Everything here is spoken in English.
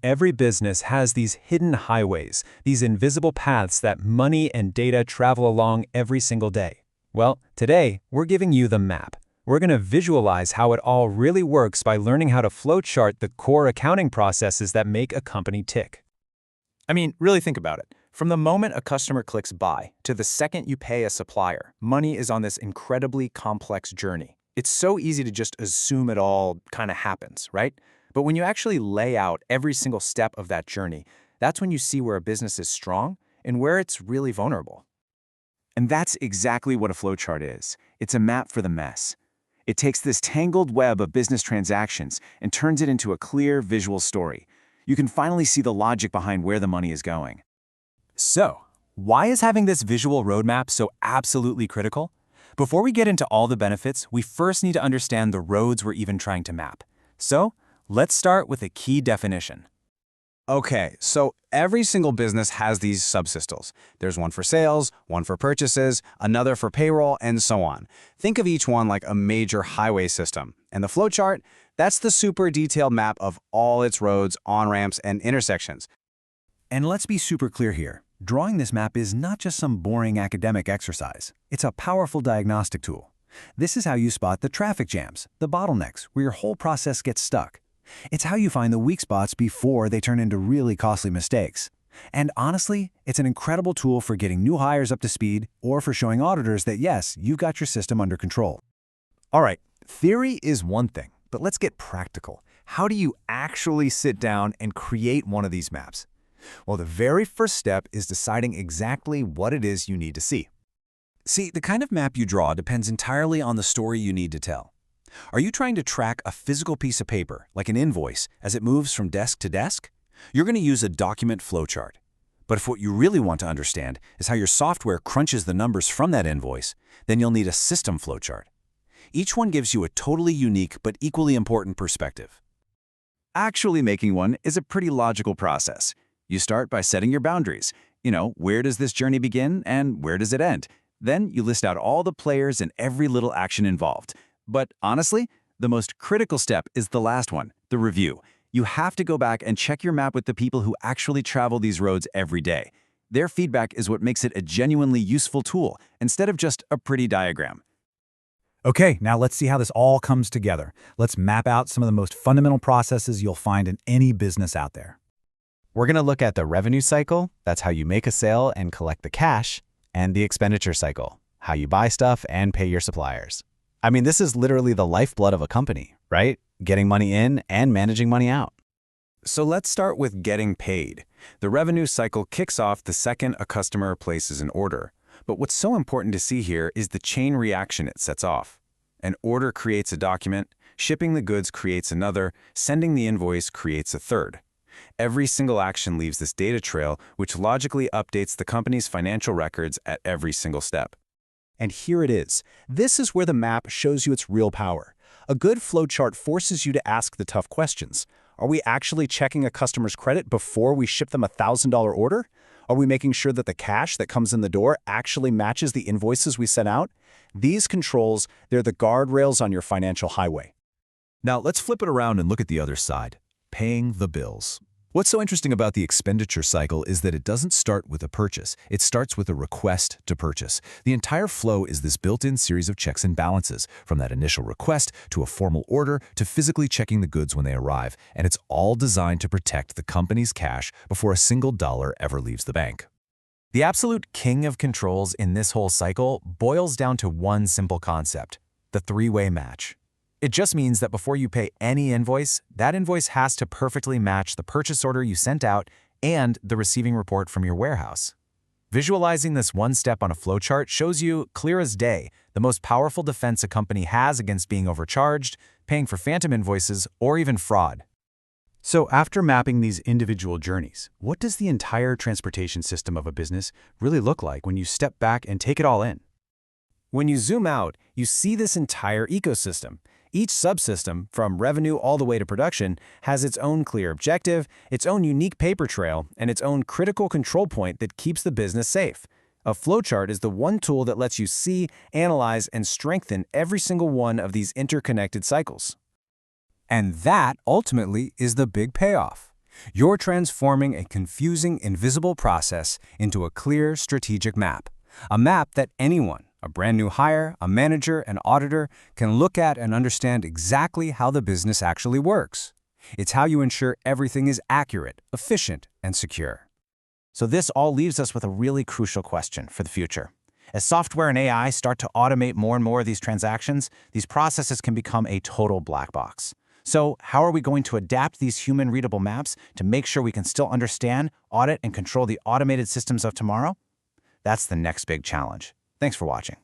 Every business has these hidden highways, these invisible paths that money and data travel along every single day. Well, today, we're giving you the map. We're going to visualize how it all really works by learning how to flowchart the core accounting processes that make a company tick. I mean, really think about it. From the moment a customer clicks buy to the second you pay a supplier, money is on this incredibly complex journey. It's so easy to just assume it all kind of happens, right? But when you actually lay out every single step of that journey, that's when you see where a business is strong and where it's really vulnerable. And that's exactly what a flowchart is. It's a map for the mess. It takes this tangled web of business transactions and turns it into a clear visual story. You can finally see the logic behind where the money is going. So, why is having this visual roadmap so absolutely critical? Before we get into all the benefits, we first need to understand the roads we're even trying to map. So, let's start with a key definition. Okay, so every single business has these subsystems. There's one for sales, one for purchases, another for payroll, and so on. Think of each one like a major highway system. And the flowchart, that's the super detailed map of all its roads, on-ramps, and intersections. And let's be super clear here. Drawing this map is not just some boring academic exercise. It's a powerful diagnostic tool. This is how you spot the traffic jams, the bottlenecks, where your whole process gets stuck. It's how you find the weak spots before they turn into really costly mistakes. And honestly, it's an incredible tool for getting new hires up to speed or for showing auditors that yes, you've got your system under control. All right, theory is one thing, but let's get practical. How do you actually sit down and create one of these maps? Well, the very first step is deciding exactly what it is you need to see. See, the kind of map you draw depends entirely on the story you need to tell. Are you trying to track a physical piece of paper, like an invoice, as it moves from desk to desk? You're going to use a document flowchart. But if what you really want to understand is how your software crunches the numbers from that invoice, then you'll need a system flowchart. Each one gives you a totally unique but equally important perspective. Actually making one is a pretty logical process. You start by setting your boundaries. Where does this journey begin and where does it end? Then you list out all the players and every little action involved. But honestly, the most critical step is the last one, the review. You have to go back and check your map with the people who actually travel these roads every day. Their feedback is what makes it a genuinely useful tool, instead of just a pretty diagram. Okay, now let's see how this all comes together. Let's map out some of the most fundamental processes you'll find in any business out there. We're going to look at the revenue cycle, that's how you make a sale and collect the cash, and the expenditure cycle, how you buy stuff and pay your suppliers. I mean, this is literally the lifeblood of a company, right? Getting money in and managing money out. So let's start with getting paid. The revenue cycle kicks off the second a customer places an order. But what's so important to see here is the chain reaction it sets off. An order creates a document, shipping the goods creates another, sending the invoice creates a third. Every single action leaves this data trail, which logically updates the company's financial records at every single step. And here it is. This is where the map shows you its real power. A good flowchart forces you to ask the tough questions. Are we actually checking a customer's credit before we ship them a $1,000 order? Are we making sure that the cash that comes in the door actually matches the invoices we sent out? These controls, they're the guardrails on your financial highway. Now let's flip it around and look at the other side, paying the bills. What's so interesting about the expenditure cycle is that it doesn't start with a purchase. It starts with a request to purchase. The entire flow is this built-in series of checks and balances, from that initial request to a formal order to physically checking the goods when they arrive, and it's all designed to protect the company's cash before a single dollar ever leaves the bank. The absolute king of controls in this whole cycle boils down to one simple concept: the three-way match. It just means that before you pay any invoice, that invoice has to perfectly match the purchase order you sent out and the receiving report from your warehouse. Visualizing this one step on a flowchart shows you, clear as day, the most powerful defense a company has against being overcharged, paying for phantom invoices, or even fraud. So after mapping these individual journeys, what does the entire transportation system of a business really look like when you step back and take it all in? When you zoom out, you see this entire ecosystem. Each subsystem, from revenue all the way to production, has its own clear objective, its own unique paper trail, and its own critical control point that keeps the business safe. A flowchart is the one tool that lets you see, analyze, and strengthen every single one of these interconnected cycles. And that, ultimately, is the big payoff. You're transforming a confusing, invisible process into a clear, strategic map. A map that anyone, a brand new hire, a manager, an auditor, can look at and understand exactly how the business actually works. It's how you ensure everything is accurate, efficient, and secure. So this all leaves us with a really crucial question for the future. As software and AI start to automate more and more of these transactions, these processes can become a total black box. So how are we going to adapt these human-readable maps to make sure we can still understand, audit, and control the automated systems of tomorrow? That's the next big challenge. Thanks for watching.